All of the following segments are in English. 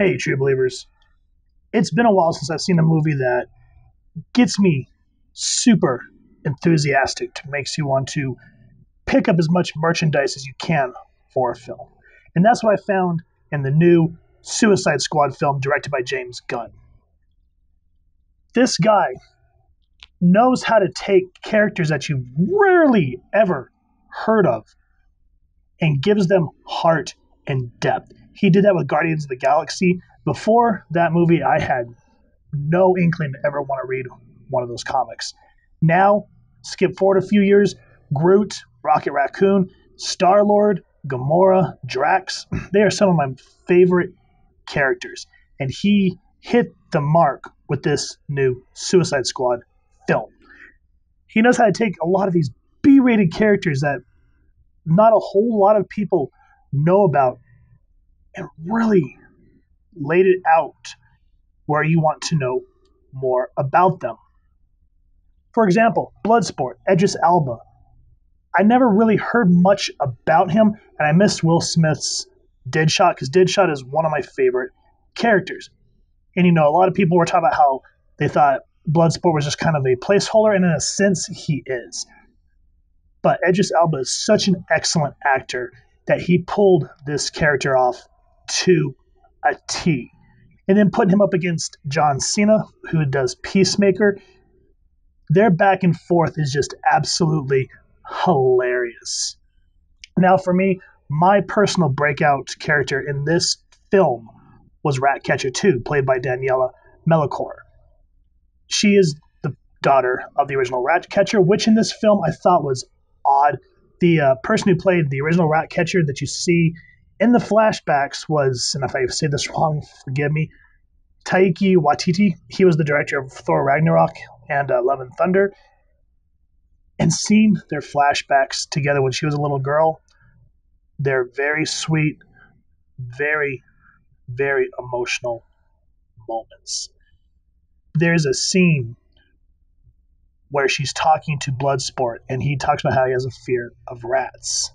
Hey, true believers. It's been a while since I've seen a movie that gets me super enthusiastic, makes you want to pick up as much merchandise as you can for a film. And that's what I found in the new Suicide Squad film directed by James Gunn. This guy knows how to take characters that you've rarely ever heard of and gives them heart and depth. He did that with Guardians of the Galaxy. Before that movie, I had no inkling to ever want to read one of those comics. Now, skip forward a few years, Groot, Rocket Raccoon, Star-Lord, Gamora, Drax, they are some of my favorite characters. And he hit the mark with this new Suicide Squad film. He knows how to take a lot of these B-rated characters that not a whole lot of people know about and really laid it out where you want to know more about them. For example, Bloodsport, Idris Elba. I never really heard much about him, and I missed Will Smith's Deadshot because Deadshot is one of my favorite characters. And a lot of people were talking about how they thought Bloodsport was just kind of a placeholder, and in a sense, he is. But Idris Elba is such an excellent actor that he pulled this character off to a T. And then putting him up against John Cena, who does Peacemaker, their back and forth is just absolutely hilarious. Now, for me, my personal breakout character in this film was Ratcatcher 2, played by Daniela Melchior. She is the daughter of the original Ratcatcher, which in this film I thought was odd. The person who played the original Ratcatcher that you see in the flashbacks was, and if I say this wrong, forgive me, Taika Waititi. He was the director of Thor Ragnarok and Love and Thunder. And seeing their flashbacks together when she was a little girl, they're very sweet, very, very emotional moments. There's a scene where she's talking to Bloodsport, and he talks about how he has a fear of rats.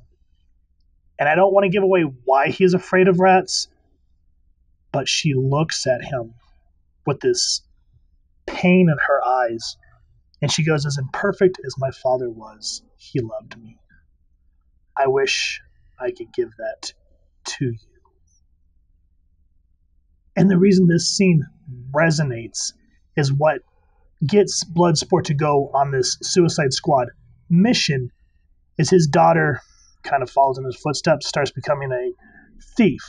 And I don't want to give away why he is afraid of rats, but she looks at him with this pain in her eyes, and she goes, "As imperfect as my father was, he loved me. I wish I could give that to you." And the reason this scene resonates is what gets Bloodsport to go on this Suicide Squad mission is his daughter kind of follows in his footsteps, starts becoming a thief.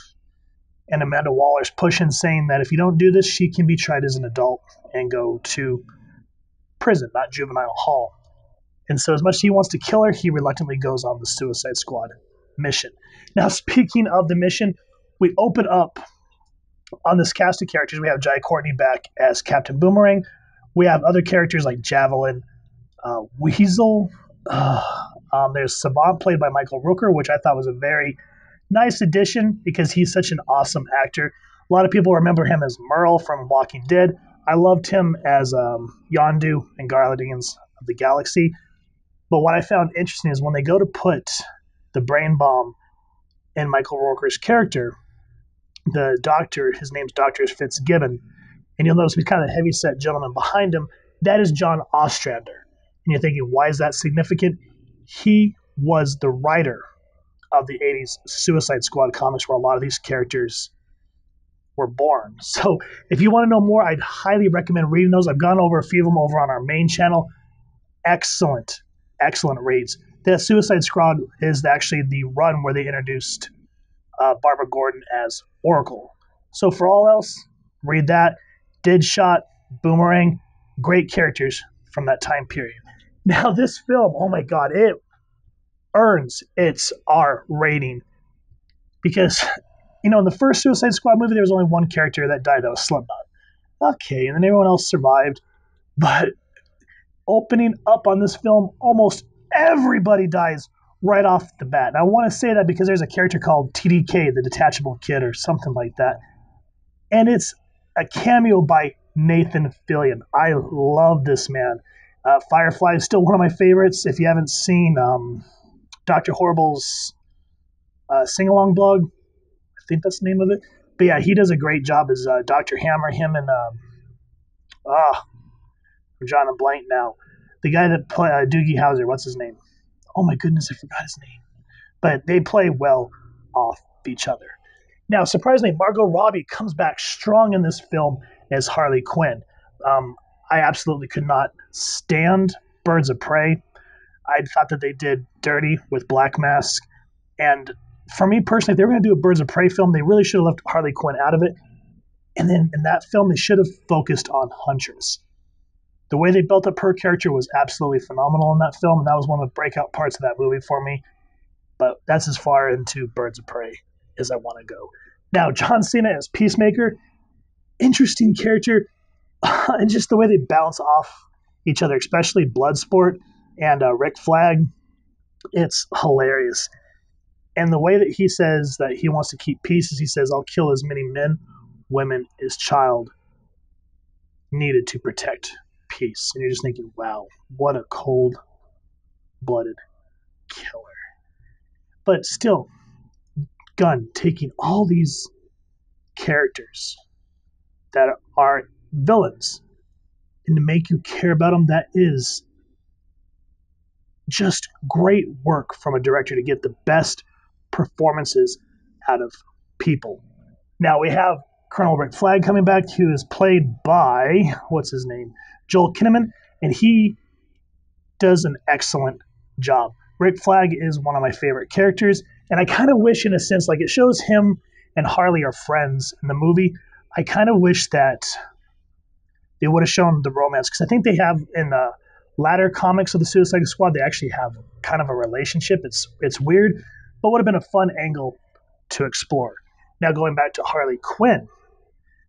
And Amanda Waller's pushing, saying that if you don't do this, she can be tried as an adult and go to prison, not juvenile hall. And so as much as he wants to kill her, he reluctantly goes on the Suicide Squad mission. Now, speaking of the mission, we open up on this cast of characters. We have Jai Courtney back as Captain Boomerang. We have other characters like Javelin, Weasel. There's Savant, played by Michael Rooker, which I thought was a very nice addition because he's such an awesome actor. A lot of people remember him as Merle from Walking Dead. I loved him as Yondu in Guardians of the Galaxy. But what I found interesting is when they go to put the brain bomb in Michael Rooker's character, the doctor, his name's Dr. Fitzgibbon, and you'll notice he's kind of a heavy-set gentleman behind him. That is John Ostrander. And you're thinking, why is that significant? He was the writer of the 80s Suicide Squad comics where a lot of these characters were born. So if you want to know more, I'd highly recommend reading those. I've gone over a few of them over on our main channel. Excellent, excellent reads. That Suicide Squad is actually the run where they introduced Barbara Gordon as Oracle. So for all else, read that. Deadshot, Boomerang, great characters from that time period. Now this film, oh my God, it earns its R rating because, in the first Suicide Squad movie, there was only one character that died. That was Slipknot. Okay, and then everyone else survived. But opening up on this film, almost everybody dies right off the bat. And I want to say that because there's a character called TDK, the Detachable Kid, or something like that. And it's a cameo by Nathan Fillion. I love this man. Firefly is still one of my favorites. If you haven't seen Dr. Horrible's sing-along blog, I think that's the name of it, But yeah, he does a great job as Dr. Hammer. Him and I'm drawing a blank now. The guy that play Doogie Howser, what's his name? Oh my goodness, I forgot his name. But they play well off each other. Now, surprisingly, Margot Robbie comes back strong in this film as Harley Quinn. I absolutely could not stand Birds of Prey. I thought that they did dirty with Black Mask. And for me personally, if they were going to do a Birds of Prey film, they really should have left Harley Quinn out of it. And then in that film, they should have focused on Huntress. The way they built up her character was absolutely phenomenal in that film, and that was one of the breakout parts of that movie for me. But that's as far into Birds of Prey as I want to go. Now, John Cena as Peacemaker, interesting character, and just the way they bounce off each other, especially Bloodsport and Rick Flagg, it's hilarious. And the way that he says that he wants to keep peace is he says, I'll kill as many men, women, as child needed to protect peace. And you're just thinking, wow, what a cold-blooded killer. But still, Gunn taking all these characters that are villains and to make you care about them, that is just great work from a director to get the best performances out of people. Now we have Colonel Rick Flagg coming back, who is played by, what's his name? Joel Kinnaman, and he does an excellent job. Rick Flagg is one of my favorite characters, and I kind of wish, in a sense, like it shows him and Harley are friends in the movie. I kind of wish that they would have shown the romance, because I think they have in the latter comics of the Suicide Squad, they actually have kind of a relationship. It's weird, but would have been a fun angle to explore. Now going back to Harley Quinn,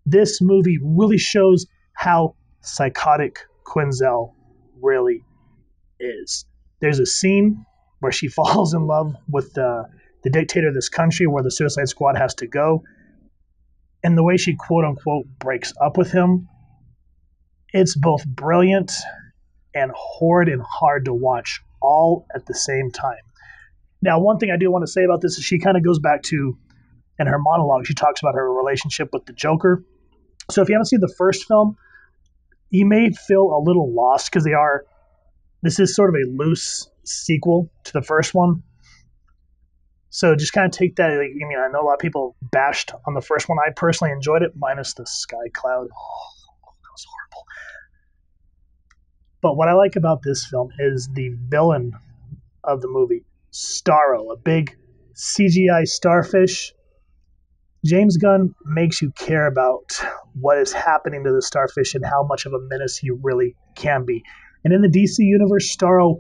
this movie really shows how psychotic Quinzel really is. There's a scene where she falls in love with the dictator of this country where the Suicide Squad has to go. And the way she quote-unquote breaks up with him, it's both brilliant and horrid and hard to watch all at the same time. Now, one thing I do want to say about this is she kind of goes back to, in her monologue, she talks about her relationship with the Joker. So if you haven't seen the first film, you may feel a little lost because this is sort of a loose sequel to the first one. So just kind of take that. I know a lot of people bashed on the first one. I personally enjoyed it, minus the sky cloud. Oh, that was horrible. But what I like about this film is the villain of the movie, Starro, a big CGI starfish. James Gunn makes you care about what is happening to the starfish and how much of a menace he really can be. And in the DC universe, Starro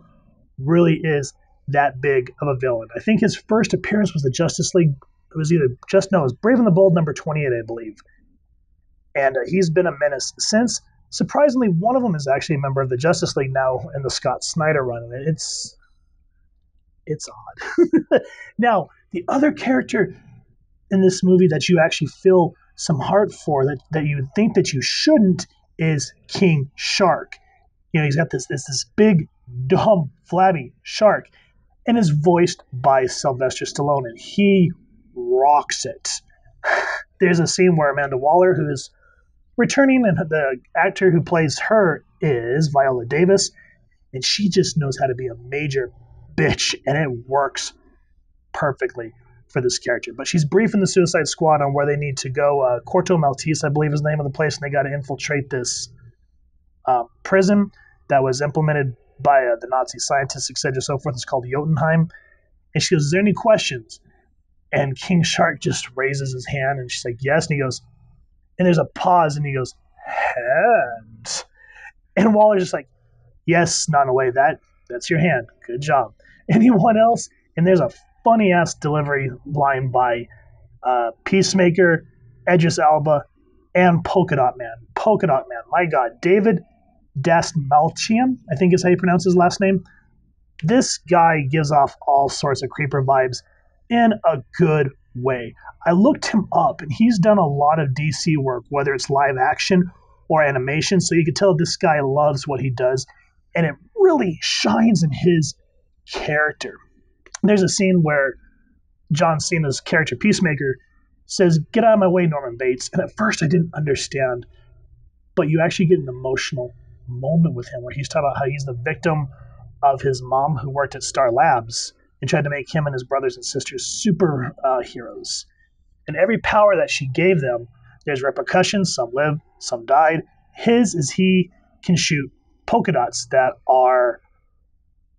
really is that big of a villain. I think his first appearance was the Justice League. It was it was Brave and the Bold number 28, I believe. And he's been a menace since. Surprisingly, one of them is actually a member of the Justice League now in the Scott Snyder run. And it's odd. Now, the other character in this movie that you actually feel some heart for, that you would think that you shouldn't, is King Shark. He's got this big, dumb, flabby shark, and is voiced by Sylvester Stallone, and he rocks it. There's a scene where Amanda Waller, who is returning, and the actor who plays her is Viola Davis, and she just knows how to be a major bitch, and it works perfectly for this character. But she's briefing the Suicide Squad on where they need to go. Corto Maltese, I believe, is the name of the place, and they got to infiltrate this prison that was implemented by the Nazi scientists, etc., so forth. It's called Jotunheim. And she goes, is there any questions? And King Shark just raises his hand, and she's like, yes. And he goes, and there's a pause, and he goes, hand. And Waller's just like, yes, not away. That's your hand. Good job. Anyone else? And there's a funny-ass delivery line by Peacemaker, Idris Elba, and Polka Dot Man. Polka Dot Man, my God. David Dastmalchian, I think is how you pronounce his last name. This guy gives off all sorts of creeper vibes in a good way. I looked him up, and he's done a lot of DC work, whether it's live action or animation, so you can tell this guy loves what he does, and it really shines in his character. There's a scene where John Cena's character, Peacemaker, says, "Get out of my way, Norman Bates." And at first I didn't understand, but you actually get an emotional moment with him where he's talking about how he's the victim of his mom who worked at Star Labs and tried to make him and his brothers and sisters super heroes. And every power that she gave them, there's repercussions. Some lived, some died. His is he can shoot polka dots that are,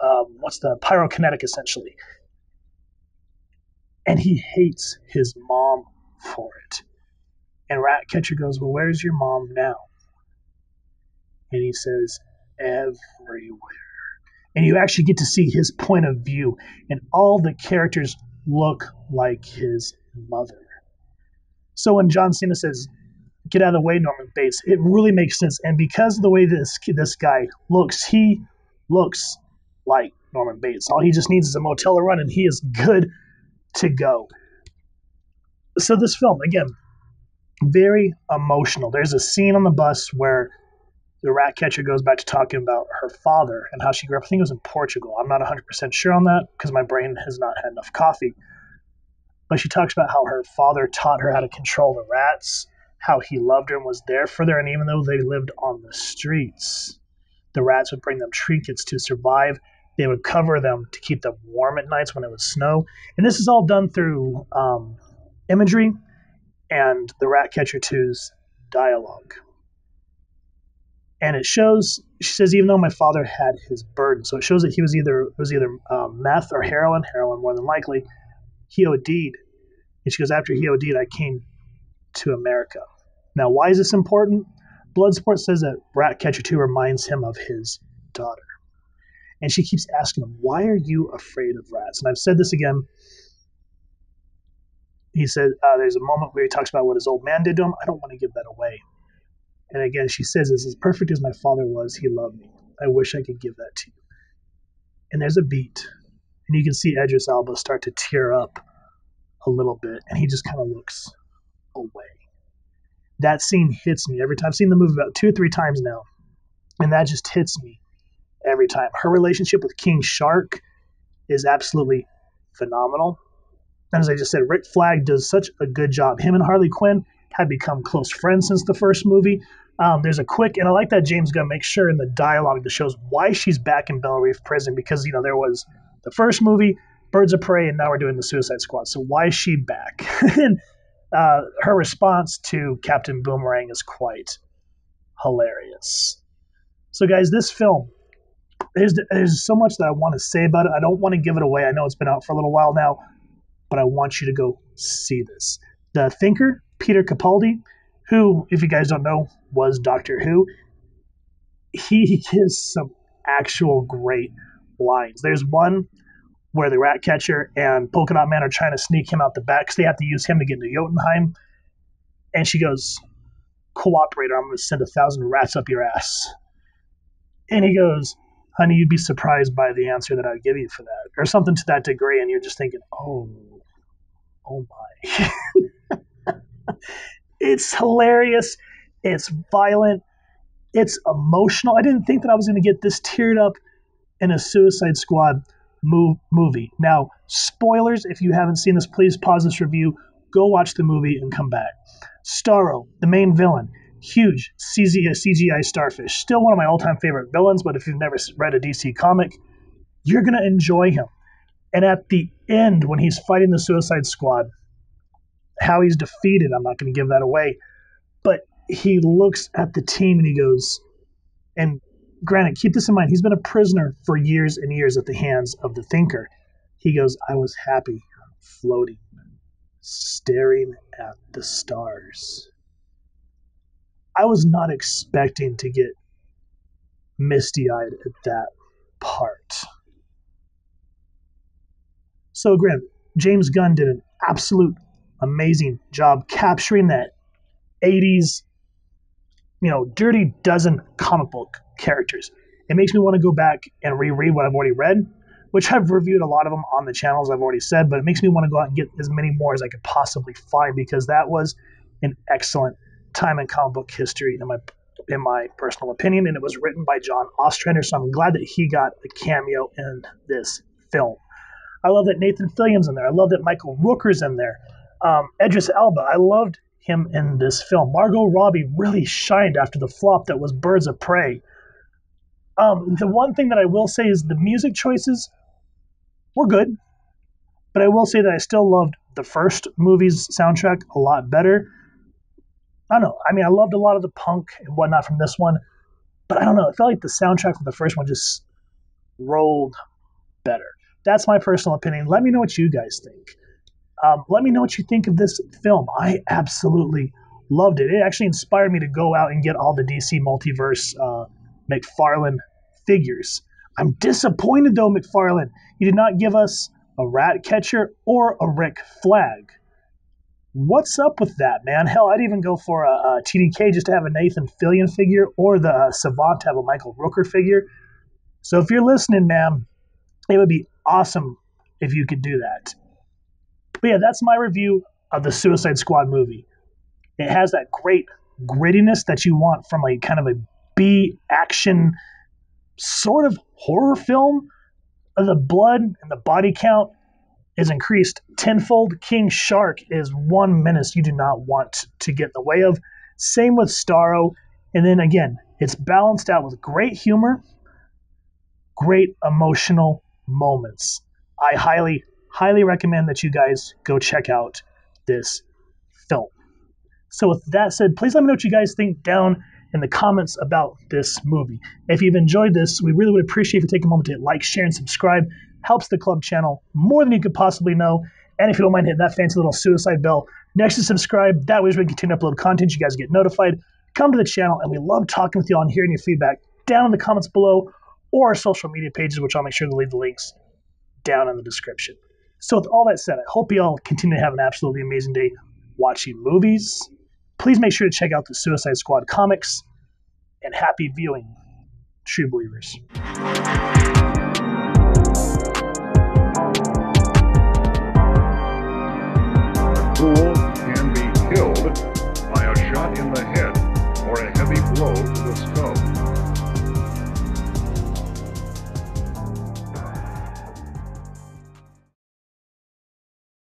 pyrokinetic essentially. And he hates his mom for it. And Ratcatcher goes, "Well, where's your mom now?" And he says, "Everywhere." And you actually get to see his point of view, and all the characters look like his mother. So when John Cena says, "Get out of the way, Norman Bates," it really makes sense. And because of the way this guy looks, he looks like Norman Bates. All he just needs is a motel to run, and he is good to go. So this film, again, very emotional. There's a scene on the bus where the Ratcatcher goes back to talking about her father and how she grew up. I think it was in Portugal. I'm not 100% sure on that because my brain has not had enough coffee. But she talks about how her father taught her how to control the rats, how he loved her and was there for her, and even though they lived on the streets, the rats would bring them trinkets to survive. They would cover them to keep them warm at nights when it would snow. And this is all done through imagery and the Ratcatcher 2's dialogue. And it shows, she says, even though my father had his burden, so it shows that it was either meth or heroin more than likely. He OD'd. And she goes, after he OD'd, I came to America. Now, why is this important? Bloodsport says that Ratcatcher 2 reminds him of his daughter. And she keeps asking him, "Why are you afraid of rats?" And I've said this again. He said, there's a moment where he talks about what his old man did to him. I don't want to give that away. And again, she says, as perfect as my father was, he loved me. I wish I could give that to you. And there's a beat. And you can see Idris Elba start to tear up a little bit. And he just kind of looks away. That scene hits me every time. I've seen the movie about 2 or 3 times now. And that just hits me every time. Her relationship with King Shark is absolutely phenomenal. And as I just said, Rick Flagg does such a good job. Him and Harley Quinn had become close friends since the first movie. There's a quick, and I like that James Gunn makes sure in the dialogue that shows why she's back in Belle Reef prison, because, there was the first movie, Birds of Prey, and now we're doing the Suicide Squad. So why is she back? And her response to Captain Boomerang is quite hilarious. So guys, this film, there's so much that I want to say about it. I don't want to give it away. I know it's been out for a little while now, but I want you to go see this. The thinker, Peter Capaldi, who, if you guys don't know, was Doctor Who, he gives some actual great lines. There's one where the Ratcatcher and Polka Dot Man are trying to sneak him out the back because they have to use him to get into Jotunheim. And she goes, "Cooperate or I'm going to send 1,000 rats up your ass." And he goes, "Honey, you'd be surprised by the answer that I'd give you for that," or something to that degree. And you're just thinking, oh my. It's hilarious. It's violent. It's emotional. I didn't think that I was going to get this teared up in a Suicide Squad movie. Now, spoilers, if you haven't seen this, please pause this review, go watch the movie, and come back. Starro, the main villain, huge CGI starfish. Still one of my all-time favorite villains, but if you've never read a DC comic, you're going to enjoy him. And at the end, when he's fighting the Suicide Squad, how he's defeated, I'm not going to give that away, but he looks at the team and he goes, and granted, keep this in mind, he's been a prisoner for years and years at the hands of the Thinker. He goes, "I was happy, floating, staring at the stars." I was not expecting to get misty-eyed at that part. So, granted, James Gunn did an absolute amazing job capturing that 80s, Dirty Dozen comic book characters. It makes me want to go back and reread what I've already read, which I've reviewed a lot of them on the channels I've already said, but it makes me want to go out and get as many more as I could possibly find, because that was an excellent time in comic book history in my personal opinion, and it was written by John Ostrander, so I'm glad that he got a cameo in this film. I love that Nathan Fillion's in there. I love that Michael Rooker's in there. Idris Elba, I loved him in this film. Margot Robbie really shined after the flop that was Birds of Prey. The one thing that I will say is the music choices were good, but I will say that I still loved the first movie's soundtrack a lot better. I don't know. I mean, I loved a lot of the punk and whatnot from this one, but I don't know. I felt like the soundtrack from the first one just rolled better. That's my personal opinion. Let me know what you guys think. Let me know what you think of this film. I absolutely loved it. It actually inspired me to go out and get all the DC Multiverse McFarlane figures. I'm disappointed, though, McFarlane. You did not give us a Ratcatcher or a Rick Flagg. What's up with that, man? Hell, I'd even go for a TDK just to have a Nathan Fillion figure, or the Savant to have a Michael Rooker figure. So if you're listening, man, it would be awesome if you could do that. But yeah, that's my review of the Suicide Squad movie. It has that great grittiness that you want from a kind of a B action sort of horror film. The blood and the body count is increased tenfold. King Shark is one menace you do not want to get in the way of. Same with Starro. And then again, it's balanced out with great humor, great emotional moments. I highly recommend that you guys go check out this film. So with that said, please let me know what you guys think down in the comments about this movie. If you've enjoyed this, we really would appreciate if you take a moment to hit like, share, and subscribe. Helps the club channel more than you could possibly know. And if you don't mind hitting that fancy little suicide bell next to subscribe, that way as we continue to upload content, you guys get notified. Come to the channel, and we love talking with you all and hearing your feedback down in the comments below, or our social media pages, which I'll make sure to leave the links down in the description. So with all that said, I hope you all continue to have an absolutely amazing day watching movies. Please make sure to check out the Suicide Squad comics, and happy viewing, true believers.